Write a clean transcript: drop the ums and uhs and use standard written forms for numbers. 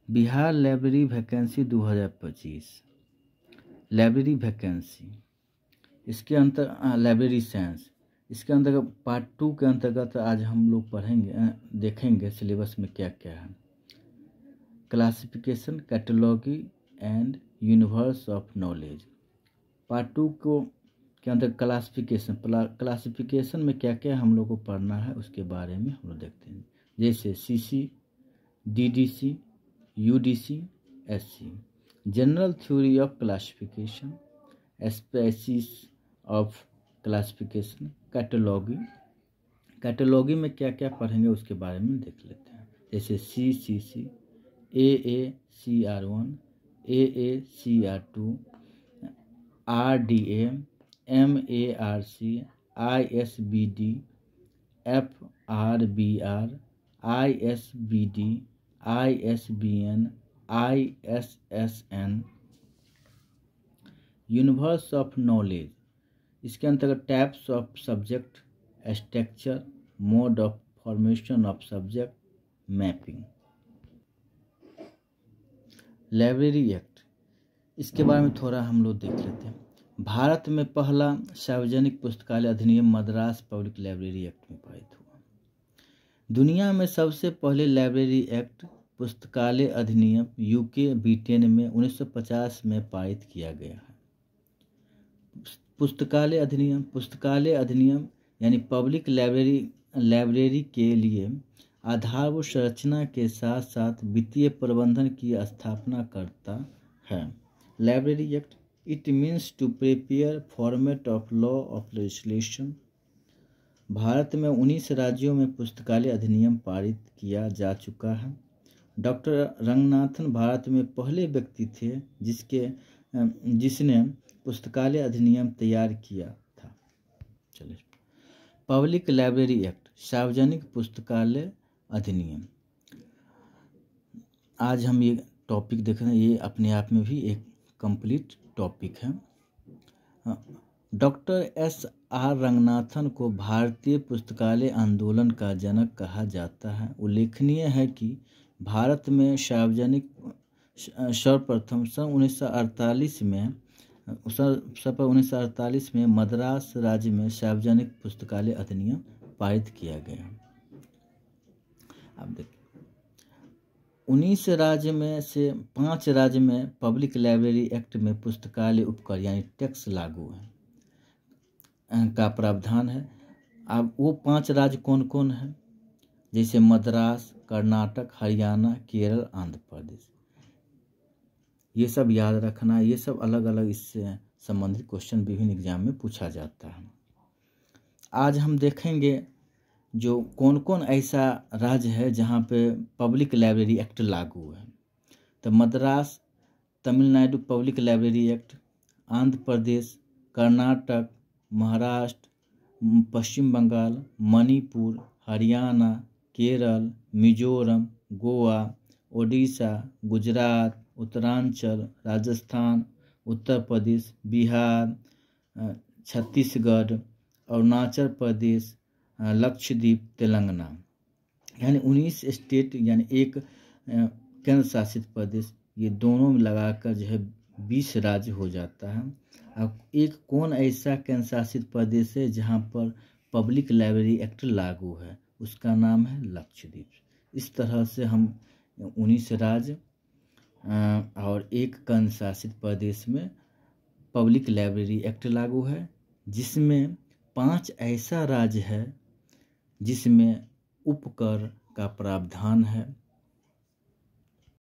Bihar library vacancy 2025, library vacancy, इसके अंतर library science, इसके अंतर्गत पार्ट 2 के अंतर्गत आज हम लोग पढ़ेंगे, देखेंगे सिलेबस में क्या क्या है। Classification, cataloguing and universe of knowledge. Part 2 को के अंदर क्लासिफिकेशन, क्लासिफिकेशन में क्या क्या हम लोग को पढ़ना है उसके बारे में हम लोग देखते हैं। जैसे CC, DDC, UDC, SC. General theory of classification, species of classification, cataloguing. Cataloguing में क्या क्या पढ़ेंगे उसके बारे में देख लेते हैं। जैसे CCC, AACR1, AACR2, RDA, MARC, ISBD, FRBR, ISBD, ISBN, ISSN। Universe of knowledge, इसके अंतर्गत types of subject, structure, mode of formation of subject, mapping. Library act, इसके बारे में थोड़ा हम लोग देख लेते हैं। भारत में पहला सार्वजनिक पुस्तकालय अधिनियम मद्रास पब्लिक लाइब्रेरी एक्ट में पारित हुआ। दुनिया में सबसे पहले लाइब्रेरी एक्ट पुस्तकालय अधिनियम यूके ब्रिटेन में 1950 में पारित किया गया है। पुस्तकालय अधिनियम यानी पब्लिक लाइब्रेरी के लिए आधारभूत संरचना के साथ साथ वित्तीय प्रबंधन की स्थापना करता है। Library act, it means to prepare format of law of legislation. Bharat में 19 राज्यों में पुस्तकालय अधिनियम पारित किया जा चुका है। डॉक्टर रंगनाथन भारत में पहले व्यक्ति थे जिसने पुस्तकालय अधिनियम तैयार किया था। चलिए, पब्लिक लाइब्रेरी एक्ट, सार्वजनिक पुस्तकालय अधिनियम। आज हम ये टॉपिक देख रहे हैं, ये अपने आप में भी एक कंप्लीट टॉपिक है। डॉक्टर SR रंगनाथन को भारतीय पुस्तकालय आंदोलन का जनक कहा जाता है। उल्लेखनीय है कि भारत में सर्वप्रथम सन 1948 में मद्रास राज्य में सार्वजनिक पुस्तकालय अधिनियम पारित किया गया। अब देखिए, 19 राज्य में से 5 राज्य में पब्लिक लाइब्रेरी एक्ट में पुस्तकालय उपकर यानी टैक्स लागू है का प्रावधान है। अब वो 5 राज्य कौन कौन है? जैसे मद्रास, कर्नाटक, हरियाणा, केरल, आंध्र प्रदेश। ये सब याद रखना, ये सब अलग अलग इससे संबंधित क्वेश्चन विभिन्न एग्जाम में पूछा जाता है। आज हम देखेंगे जो कौन कौन ऐसा राज्य है जहाँ पे पब्लिक लाइब्रेरी एक्ट लागू है। तो Madras, Tamil Nadu public library act, Andhra Pradesh, Karnataka, Maharashtra, Paschim Bangal, Manipur, Haryana, Kerala, Mizoram, Goa, Odisha, Gujarat, Uttaranchal, Rajasthan, Uttar Pradesh, Bihar, Chhattisgarh, Arunachal Pradesh, Lakshadweep, Telangana, यानी 19 स्टेट यानी एक केंद्र शासित प्रदेश, ये दोनों में लगाकर जो है 20 राज्य हो जाता है। अब एक कौन ऐसा केंद्र शासित प्रदेश है जहाँ पर पब्लिक लाइब्रेरी एक्ट लागू है, उसका नाम है लक्षद्वीप। इस तरह से हम 19 राज्य और एक केंद्र शासित प्रदेश में पब्लिक लाइब्रेरी एक्ट लागू है, जिसमें 5 ऐसा राज्य है जिसमें उपकर का प्रावधान है।